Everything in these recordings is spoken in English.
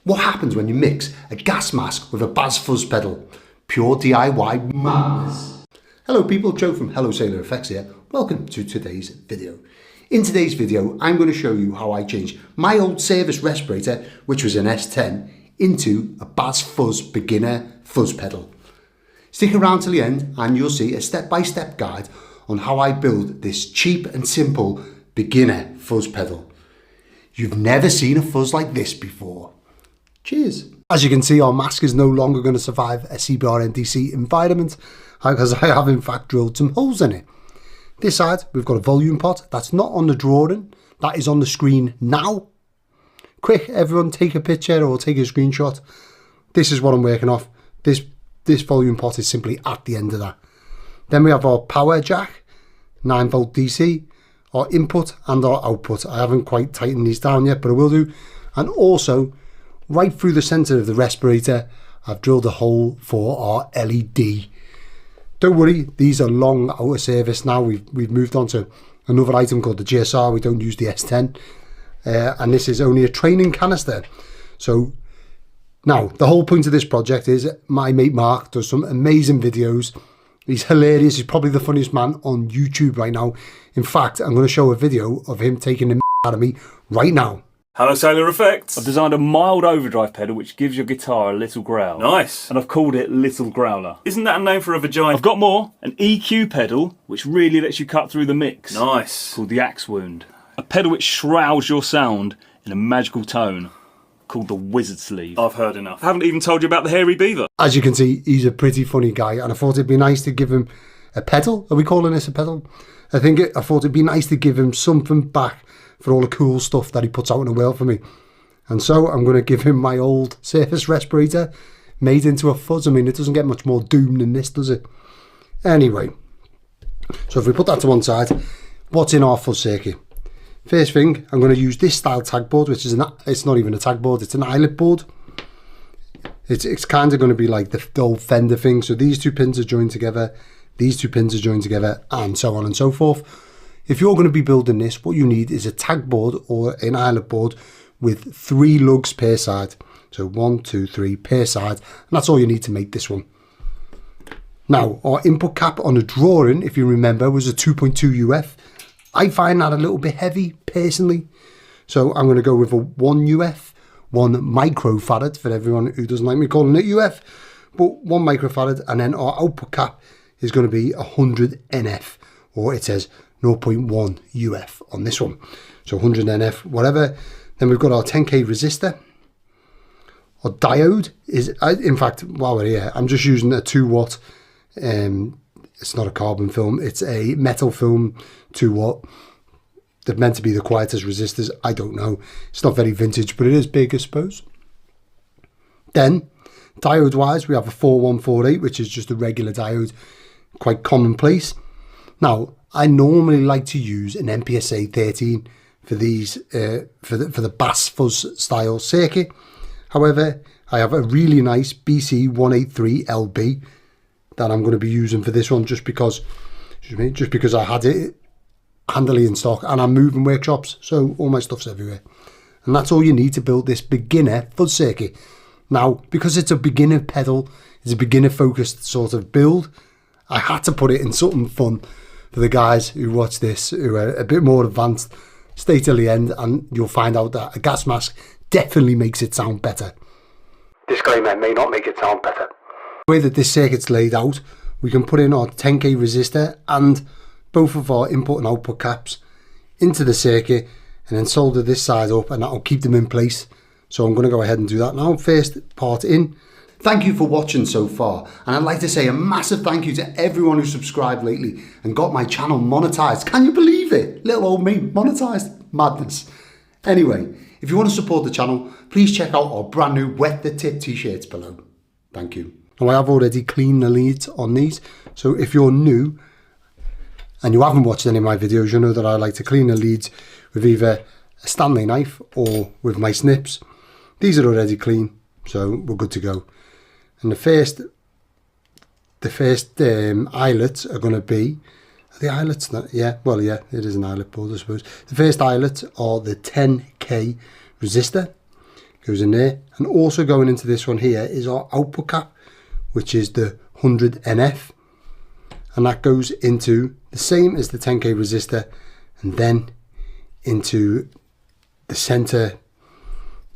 What happens when you mix a gas mask with a Bazz Fuss pedal? Pure DIY madness. Hello people, Joe from Hello Sailor Effects here. Welcome to today's video. In today's video, I'm going to show you how I changed my old service respirator, which was an S10, into a Bazz Fuss beginner fuzz pedal. Stick around till the end and you'll see a step-by-step guide on how I build this cheap and simple beginner fuzz pedal. You've never seen a fuzz like this before. Cheers. As you can see, our mask is no longer going to survive a CBR/NDC environment because I have in fact drilled some holes in it. This side, we've got a volume pot. That's not on the drawing. That is on the screen now. Quick, everyone take a picture or take a screenshot. This is what I'm working off. This volume pot is simply at the end of that. Then we have our power jack, 9V DC, our input and our output. I haven't quite tightened these down yet, but I will do. And also, right through the center of the respirator, I've drilled a hole for our LED. Don't worry, these are long out of service now. We've moved on to another item called the GSR. We don't use the S10. And this is only a training canister. So now, the whole point of this project is my mate Mark does some amazing videos. He's hilarious. He's probably the funniest man on YouTube right now. In fact, I'm going to show a video of him taking the out of me right now. Hello Sailor Effects. I've designed a mild overdrive pedal which gives your guitar a little growl. Nice. And I've called it Little Growler. Isn't that a name for a vagina? I've got more. An EQ pedal which really lets you cut through the mix. Nice. Called the Axe Wound. A pedal which shrouds your sound in a magical tone called the Wizard Sleeve. I've heard enough. I haven't even told you about the Hairy Beaver. As you can see, he's a pretty funny guy and I thought it'd be nice to give him a pedal. Are we calling this a pedal? I thought it'd be nice to give him something back for all the cool stuff that he puts out in the world for me. And so I'm going to give him my old surface respirator made into a fuzz. I mean, it doesn't get much more doom than this, does it? Anyway, so if we put that to one side, what's in our fuzz circuit? First thing, I'm going to use this style tagboard, which is it's not even a tagboard, it's an eyelet board. It's kind of going to be like the old Fender thing. So these two pins are joined together, these two pins are joined together, and so on and so forth. If you're going to be building this, what you need is a tagboard or an eyelet board with 3 lugs per side. So 1, 2, 3 per side, and that's all you need to make this one. Now, our input cap on the drawing, if you remember, was a 2.2 UF. I find that a little bit heavy, personally. So I'm going to go with a 1 UF, 1 microfarad, for everyone who doesn't like me calling it UF, but 1 microfarad, and then our output cap is going to be 100 NF, or it says 0.1 UF on this one. So 100 NF, whatever. Then we've got our 10K resistor. Our diode is, in fact, while we're here, I'm just using a 2 watt, it's not a carbon film, it's a metal film 2 watt. They're meant to be the quietest resistors, I don't know. It's not very vintage, but it is big, I suppose. Then, diode wise, we have a 4148, which is just a regular diode, quite commonplace. Now, I normally like to use an MPSA 13 for these for the Bazz Fuss style circuit. However, I have a really nice BC 183 LB that I'm going to be using for this one just because I had it handily in stock and I'm moving workshops, so all my stuff's everywhere. And that's all you need to build this beginner fuzz circuit. Now, because it's a beginner pedal, it's a beginner focused sort of build, I had to put it in something fun for the guys who watch this who are a bit more advanced. Stay till the end and you'll find out that a gas mask definitely makes it sound better. Disclaimer, may not make it sound better. The way that this circuit's laid out, we can put in our 10K resistor and both of our input and output caps into the circuit and then solder this side up and that'll keep them in place. So I'm going to go ahead and do that now. First part in. Thank you for watching so far, and I'd like to say a massive thank you to everyone who subscribed lately and got my channel monetized. Can you believe it? Little old me monetized. Madness. Anyway, if you want to support the channel, please check out our brand new Wet the Tip t-shirts below. Thank you. Now I have already cleaned the leads on these, so if you're new and you haven't watched any of my videos, you'll know that I like to clean the leads with either a Stanley knife or with my snips. These are already clean, so we're good to go. And the first eyelets are going to be, are the eyelets not, yeah, well yeah, it is an eyelet board I suppose. The first eyelets are the 10K resistor. goes in there. And also going into this one here is our output cap, which is the 100 NF, and that goes into the same as the 10k resistor, and then into the center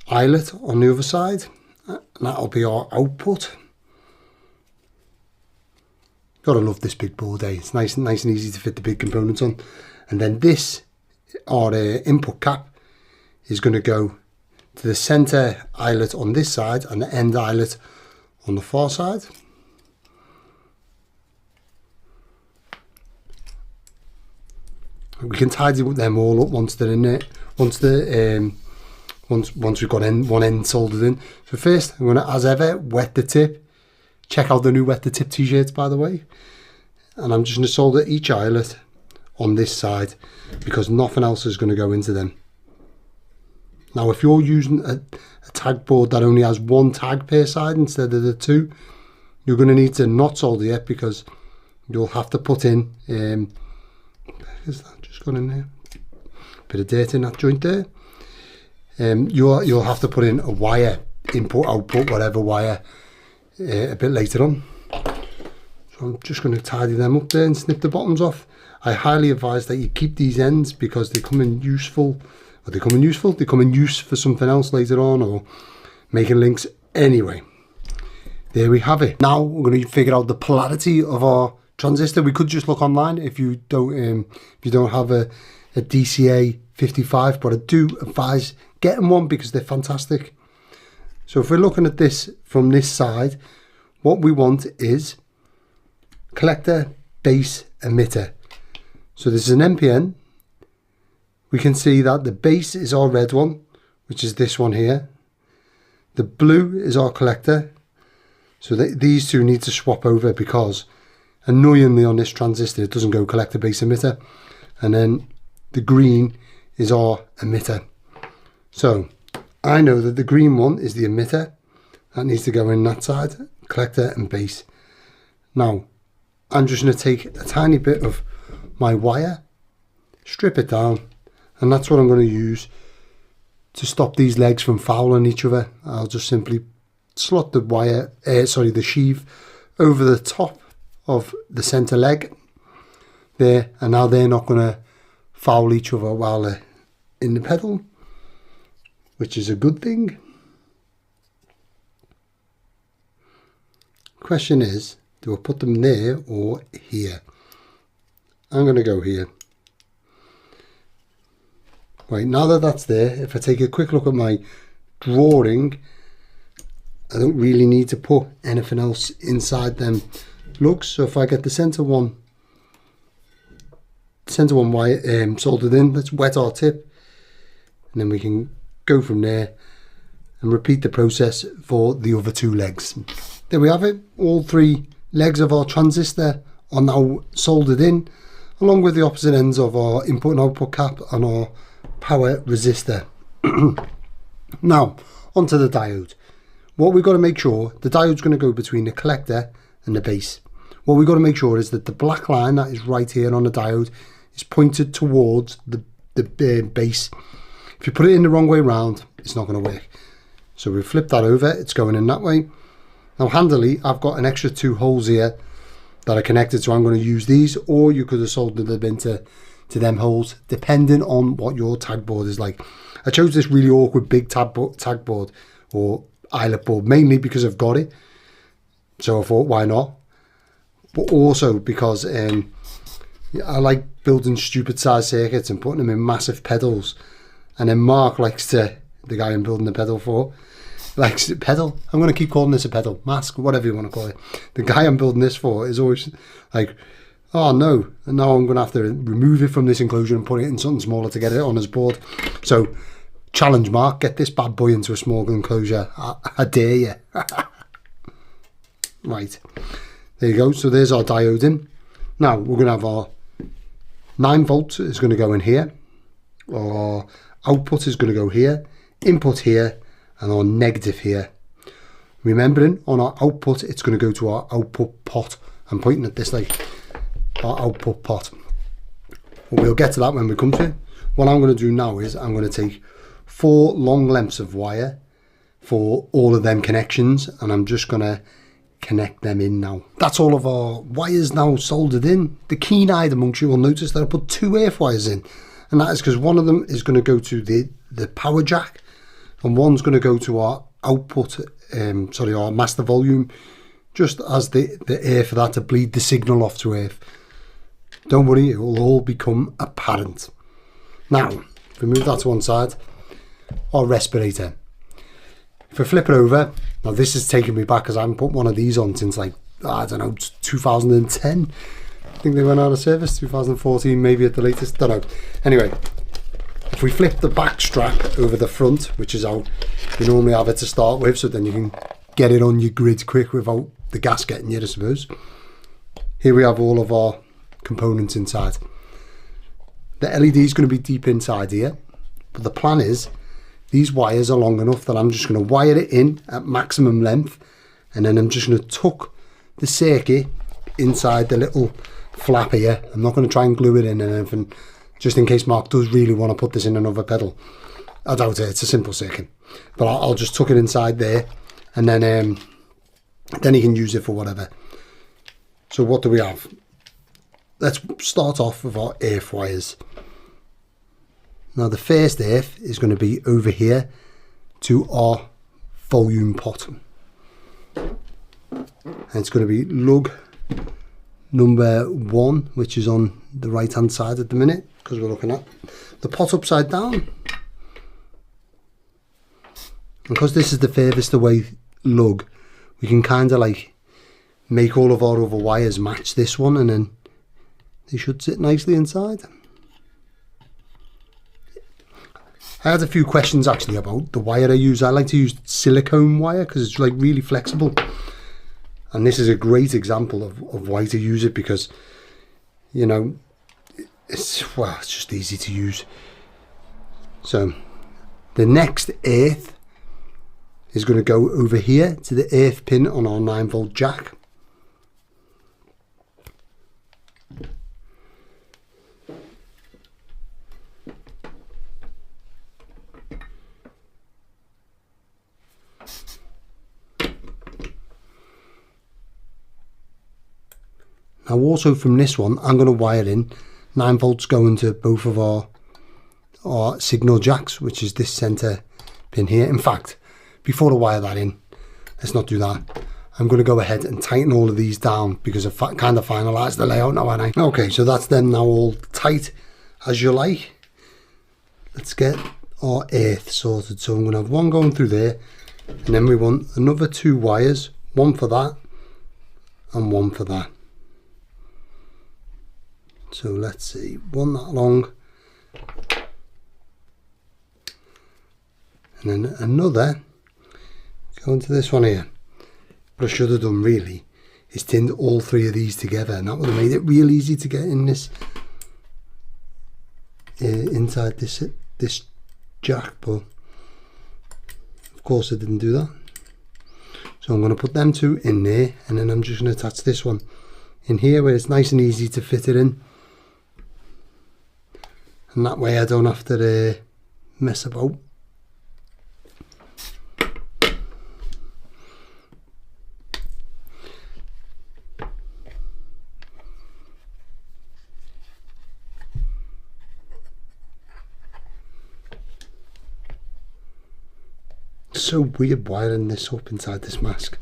eyelet on the other side, and that'll be our output. Gotta love this big board, eh? It's nice and easy to fit the big components on. And then this, our input cap, is going to go to the center eyelet on this side and the end eyelet on the far side. We can tidy them all up once they're in there. Once we've got one end soldered in. So first, I'm going to, as ever, wet the tip. Check out the new wet the tip t-shirts, by the way. And I'm just going to solder each eyelet on this side because nothing else is going to go into them. Now, if you're using a tag board that only has one tag per side instead of the two, you're going to need to not solder it because you'll have to put in. Is that just gone in there? Bit of dirt in that joint there. You'll have to put in a wire, input, output, whatever wire, a bit later on. So I'm just going to tidy them up there and snip the bottoms off. I highly advise that you keep these ends because they come in useful. They come in use for something else later on, or making links. Anyway, there we have it. Now we're going to figure out the polarity of our transistor. We could just look online if you don't have a DCA 55, but I do advise getting one because they're fantastic. So if we're looking at this from this side, what we want is collector, base, emitter. So this is an NPN. We can see that the base is our red one, which is this one here. The blue is our collector. So these two need to swap over because annoyingly on this transistor it doesn't go collector, base, emitter. And then the green is our emitter. So I know that the green one is the emitter. That needs to go in that side, collector and base. Now I'm just going to take a tiny bit of my wire, strip it down, and that's what I'm going to use to stop these legs from fouling each other. I'll just simply slot the wire, the sheave over the top of the center leg there, and now they're not going to foul each other while they're in the pedal, which is a good thing. Question is, do I put them there or here? I'm going to go here. Right, now that that's there, if I take a quick look at my drawing, I don't really need to put anything else inside them lugs. So if I get the center one wire soldered in, let's wet our tip, and then we can go from there and repeat the process for the other two legs. There we have it. All three legs of our transistor are now soldered in, along with the opposite ends of our input and output cap and our power resistor. Now onto the diode. What we've got to make sure, the diode's going to go between the collector and the base. What we've got to make sure is that the black line that is right here on the diode is pointed towards the base. If you put it in the wrong way round, it's not going to work. So we flip that over, it's going in that way. Now handily, I've got an extra 2 holes here that are connected, so I'm going to use these, or you could have soldered them into them holes, depending on what your tag board is like. I chose this really awkward big tag board or eyelet board, mainly because I've got it, so I thought why not, but also because I like building stupid size circuits and putting them in massive pedals. And then Mark likes to, the guy I'm building the pedal for, likes to pedal. I'm going to keep calling this a pedal, mask, whatever you want to call it. The guy I'm building this for is always like, oh no, and now I'm going to have to remove it from this enclosure and put it in something smaller to get it on his board. So challenge, Mark, get this bad boy into a small enclosure. I dare you. Right, there you go. So there's our diode in. Now we're going to have our 9 volts is going to go in here. Our output is going to go here, input here, and our negative here. Remembering on our output, it's going to go to our output pot. I'm pointing at this like our output pot. But we'll get to that when we come to it. What I'm going to do now is I'm going to take 4 long lengths of wire for all of them connections, and I'm just going to connect them in now. That's all of our wires now soldered in. The keen-eyed amongst you will notice that I put 2 earth wires in, and that is because one of them is going to go to the power jack, and one's going to go to our output, our master volume, just as the air for that to bleed the signal off to earth. Don't worry, it will all become apparent. Now, if we move that to one side, our respirator. If I flip it over, now this is taking me back because I haven't put one of these on since like, I don't know, 2010. I think they went out of service, 2014 maybe at the latest, don't know. Anyway, if we flip the back strap over the front, which is how you normally have it to start with, so then you can get it on your grid quick without the gas getting you, I suppose. Here we have all of our components inside. The LED is going to be deep inside here, but the plan is these wires are long enough that I'm just going to wire it in at maximum length, and then I'm just going to tuck the circuit inside the little flap here. I'm not going to try and glue it in and anything, just in case Mark does really want to put this in another pedal. I doubt it, it's a simple circuit, but I'll just tuck it inside there, and then he can use it for whatever. So what do we have? Let's start off with our earth wires. Now the first earth is going to be over here to our volume pot. And it's going to be lug number 1, which is on the right hand side at the minute, because we're looking at the pot upside down. Because this is the furthest away lug, we can kind of like make all of our other wires match this one, and then they should sit nicely inside. I had a few questions actually about the wire I use. I like to use silicone wire because it's like really flexible, and this is a great example of why to use it, because you know it's just easy to use. So the next earth is going to go over here to the earth pin on our 9-volt jack. Now also from this one, I'm going to wire in 9 volts going to both of our signal jacks, which is this center pin here. In fact, before I wire that in, let's not do that. I'm going to go ahead and tighten all of these down because I've kind of finalized the layout now, haven't I? Okay, so that's them now all tight as you like. Let's get our earth sorted. So I'm going to have one going through there, and then we want another 2 wires, one for that and one for that. So let's see, one that long, and then another going to this one here. What I should have done really is tinned all 3 of these together, and that would have made it real easy to get in this inside this jack, but of course I didn't do that. So I'm going to put them 2 in there, and then I'm just going to attach this one in here where it's nice and easy to fit it in. And that way I don't have to mess about. So weird wiring this up inside this mask.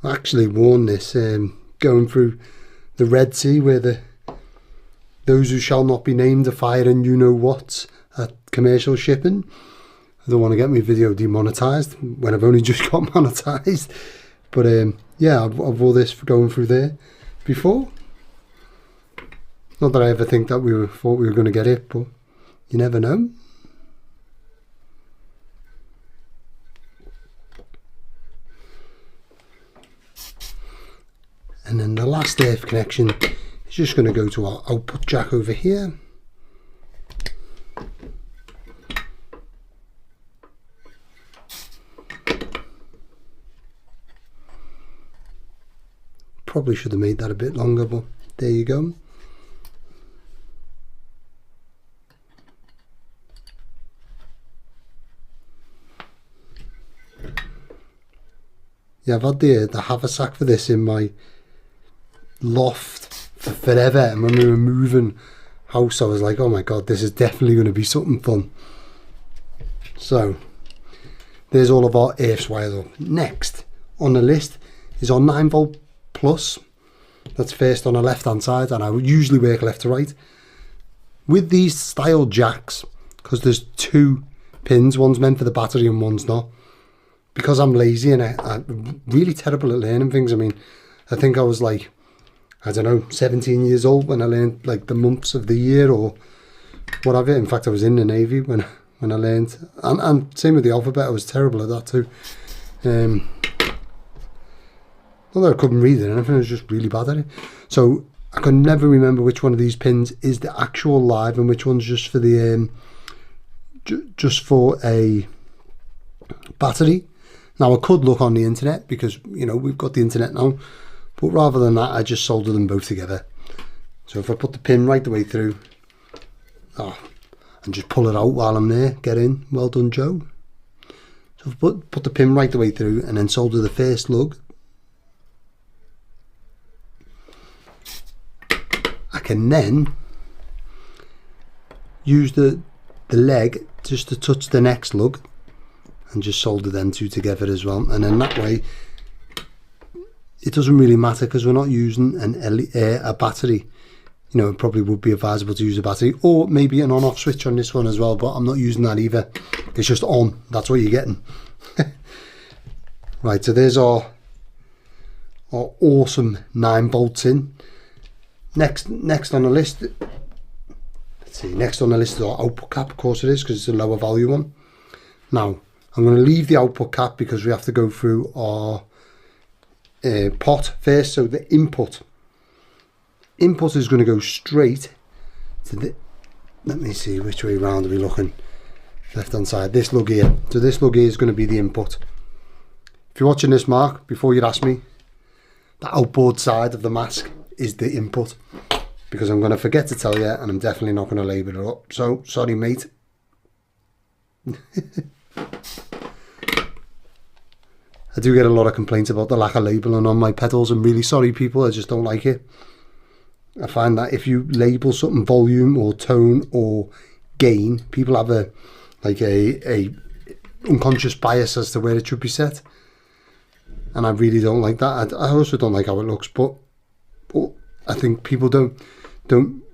I actually worn this going through the Red Sea, where those who shall not be named are firing you know what at commercial shipping. I don't want to get my video demonetized when I've only just got monetized, but yeah, I've wore this for going through there before. Not that I ever think that thought we were going to get it, but you never know. And then the last earth connection is just going to go to our output jack over here. probably should have made that a bit longer, but there you go. Yeah, I've had the haversack for this in my loft for forever, and when we were moving house I was like, oh my god, this is definitely going to be something fun. So there's all of our earths wired up. Next on the list is our 9V plus. That's first on the left hand side, and I usually work left to right with these style jacks because there's two pins, one's meant for the battery and one's not. Because I'm lazy and I'm really terrible at learning things. I mean, I think I was like, I don't know, 17 years old when I learned like the months of the year or whatever. In fact, I was in the Navy when I learned. And same with the alphabet, I was terrible at that too. Although I couldn't read it or anything, I was just really bad at it. So I could never remember which one of these pins is the actual live and which one's just for the just for a battery. Now I could look on the internet because, you know, we've got the internet now, but rather than that I just solder them both together. So if I put the pin right the way through, and just pull it out while I'm there, get in, well done Joe. So if I put the pin right the way through and then solder the first lug, I can then use the leg just to touch the next lug and just solder them two together as well, and then that way it doesn't really matter because we're not using a battery. You know, it probably would be advisable to use a battery or maybe an on-off switch on this one as well, but I'm not using that either. It's just on, that's what you're getting. Right, so there's our awesome 9V in. Next on the list, let's see, next on the list is our output cap. Of course it is, because it's a lower value one. Now I'm going to leave the output cap because we have to go through our pot first. So the input is going to go straight to the, let me see which way round are we looking, left hand side, this lug here. So this lug here is going to be the input. If you're watching this, Mark, before you ask me, the outboard side of the mask is the input, because I'm going to forget to tell you and I'm definitely not going to label it up, so sorry mate. I do get a lot of complaints about the lack of labelling on my pedals. I'm really sorry people, I just don't like it. I find that if you label something volume or tone or gain, people have a unconscious bias as to where it should be set, and I really don't like that. I also don't like how it looks, but I think people don't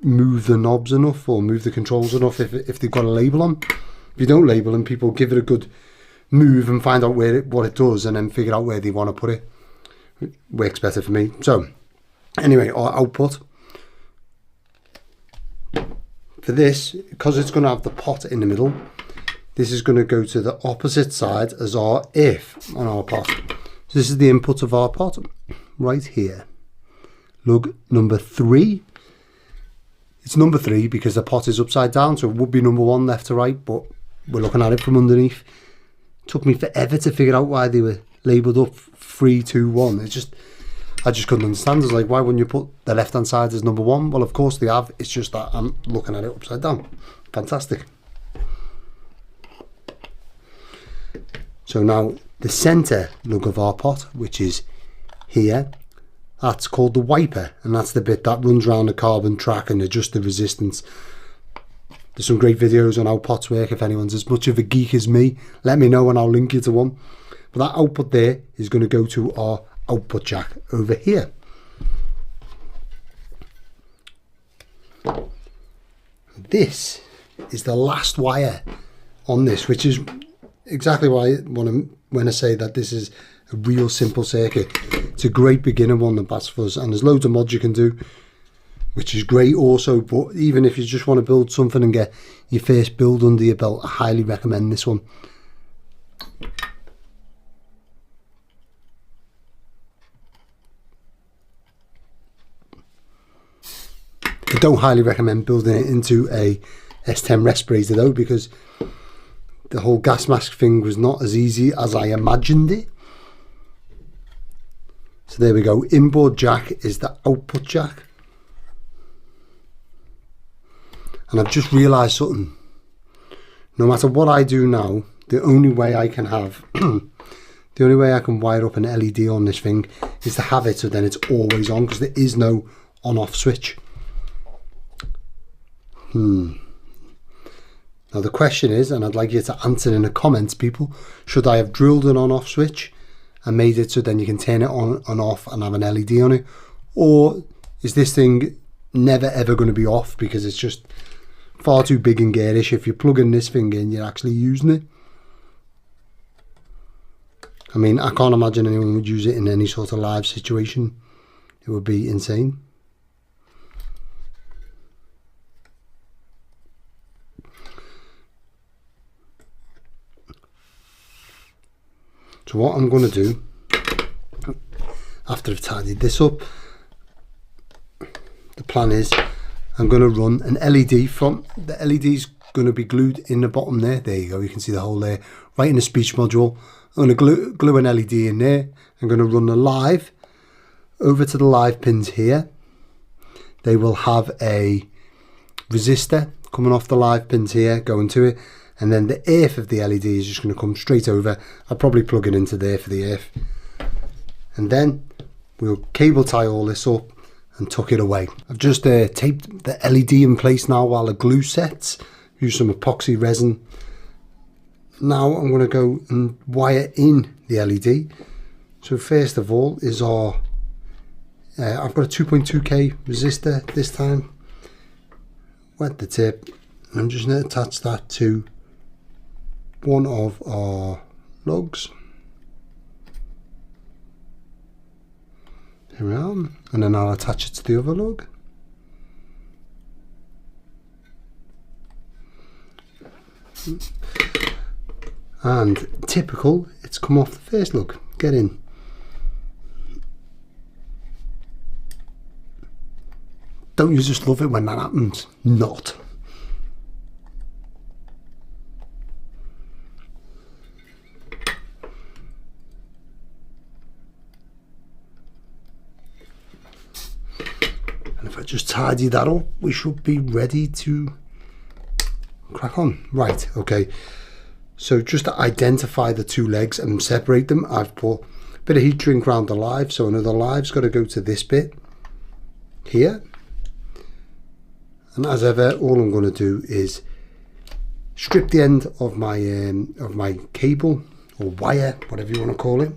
move the knobs enough or move the controls enough if they've got a label on. If you don't label them, people give it a good move and find out what it does and then figure out where they want to put it. It works better for me. So anyway, our output for this, because it's going to have the pot in the middle, this is going to go to the opposite side as our earth on our pot. So this is the input of our pot right here. Lug number 3. It's number 3 because the pot is upside down, so it would be number 1 left to right, but we're looking at it from underneath. It took me forever to figure out why they were labelled up 3, 2, 1. I just couldn't understand. I was like, why wouldn't you put the left hand side as number 1? Well, of course they have. It's just that I'm looking at it upside down. Fantastic. So now the centre lug of our pot, which is here, that's called the wiper, and that's the bit that runs around the carbon track and adjusts the resistance. There's some great videos on how pots work. If anyone's as much of a geek as me, let me know and I'll link you to one. But that output there is going to go to our output jack over here. This is the last wire on this, which is exactly why when I say that this is a real simple circuit. It's a great beginner one, the Bazz Fuss, and there's loads of mods you can do, which is great also. But even if you just want to build something and get your first build under your belt, I highly recommend this one. I don't highly recommend building it into a S10 respirator though, because the whole gas mask thing was not as easy as I imagined it. So there we go. Inboard jack is the output jack. And I've just realised something. No matter what I do now, the only way I can have, the only way I can wire up an LED on this thing is to have it so then it's always on, because there is no on-off switch. Now the question is, and I'd like you to answer in the comments, people, should I have drilled an on-off switch and made it so then you can turn it on and off and have an LED on it? Or is this thing never ever going to be off because it's just far too big and garish? If you're plugging this thing in, you're actually using it. I mean, I can't imagine anyone would use it in any sort of live situation. It would be insane. So what I'm going to do, after I've tidied this up, the plan is I'm going to run an LED from, the LED's going to be glued in the bottom there. There you go, you can see the hole there, right in the speech module. I'm going to glue an LED in there. I'm going to run the live over to the live pins here. They will have a resistor coming off the live pins here, going to it. And then the earth of the LED is just going to come straight over. I'll probably plug it into there for the earth. And then we'll cable tie all this up and tuck it away. I've just taped the LED in place now while the glue sets. Use some epoxy resin. Now I'm going to go and wire in the LED. So first of all is our, I've got a 2.2k resistor this time. Wet the tip. I'm just going to attach that to one of our lugs. Here we are. And then I'll attach it to the other lug. And typical, it's come off the first lug. Get in. Don't you just love it when that happens? Not. And if I just tidy that up, we should be ready to crack on. Right, okay. So just to identify the two legs and separate them, I've put a bit of heat shrink around the live. So another live's got to go to this bit here. And as ever, all I'm going to do is strip the end of my cable or wire, whatever you want to call it.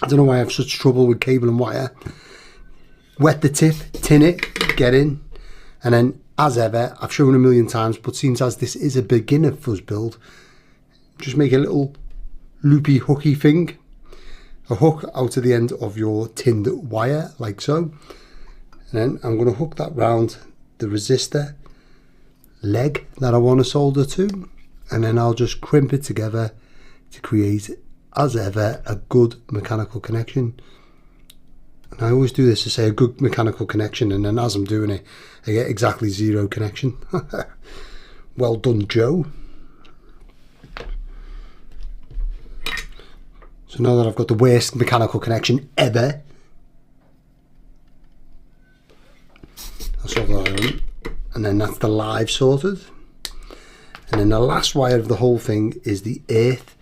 I don't know why I have such trouble with cable and wire. Wet the tip, tin it, get in, and then as ever, I've shown a million times, but since as this is a beginner fuzz build, just make a little loopy hooky thing, a hook out to the end of your tinned wire, like so. And then I'm going to hook that round the resistor leg that I want to solder to, and then I'll just crimp it together to create, as ever, a good mechanical connection. And I always do this to say a good mechanical connection, and then as I'm doing it, I get exactly zero connection. Well done, Joe. So now that I've got the worst mechanical connection ever, I'll sort that out. And then that's the live sorted. And then the last wire of the whole thing is the earth,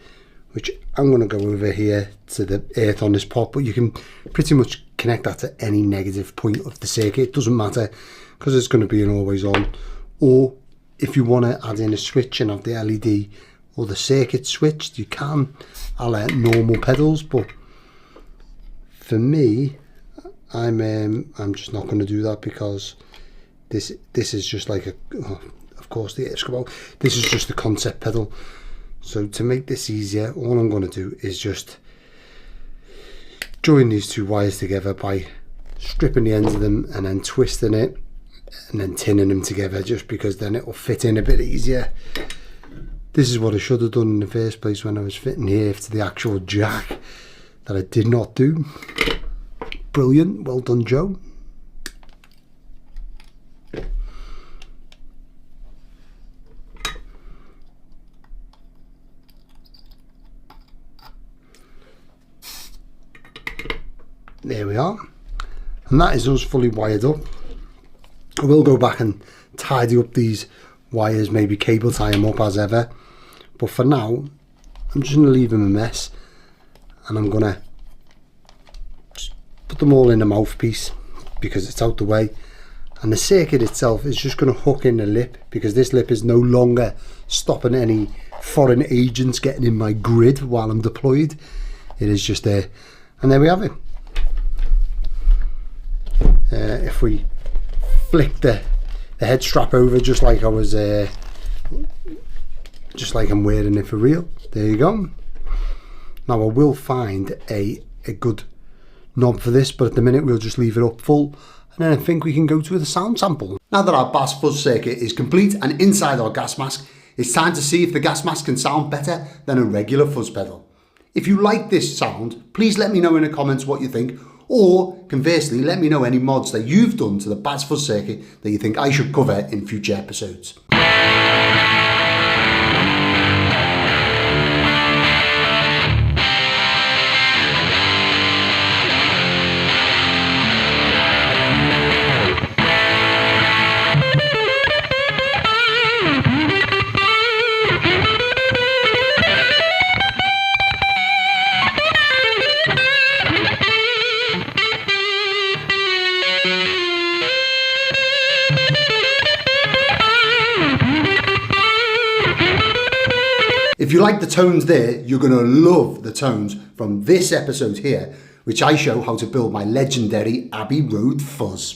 which I'm going to go over here to the earth on this pot, but you can pretty much connect that to any negative point of the circuit. It doesn't matter because it's going to be an always on. Or if you want to add in a switch and have the LED or the circuit switched, you can. I'll let normal pedals, but for me, I'm just not going to do that because this is just like a, oh, of course the earth's come out. This is just a concept pedal. So to make this easier, all I'm going to do is just join these two wires together by stripping the ends of them and then twisting it and then tinning them together, just because then it will fit in a bit easier. This is what I should have done in the first place when I was fitting here to the actual jack, that I did not do. Brilliant, well done, Joe. There we And that is us fully wired up. I will go back and tidy up these wires, maybe cable tie them up as ever. But for now, I'm just going to leave them a mess. And I'm going to just put them all in the mouthpiece because it's out the way. And the circuit itself is just going to hook in the lip, because this lip is no longer stopping any foreign agents getting in my grid while I'm deployed. It is just there. And there we have it. If we flick the head strap over just like I was, just like I'm wearing it for real. There you go. Now I will find a good knob for this, but at the minute we'll just leave it up full, and then I think we can go to the sound sample. Now that our Bazz Fuss circuit is complete and inside our gas mask, it's time to see if the gas mask can sound better than a regular fuzz pedal. If you like this sound, please let me know in the comments what you think, or conversely, let me know any mods that you've done to the Bazz Fuss circuit that you think I should cover in future episodes. If you like the tones there, you're going to love the tones from this episode here, which I show how to build my legendary Abbey Road Fuzz.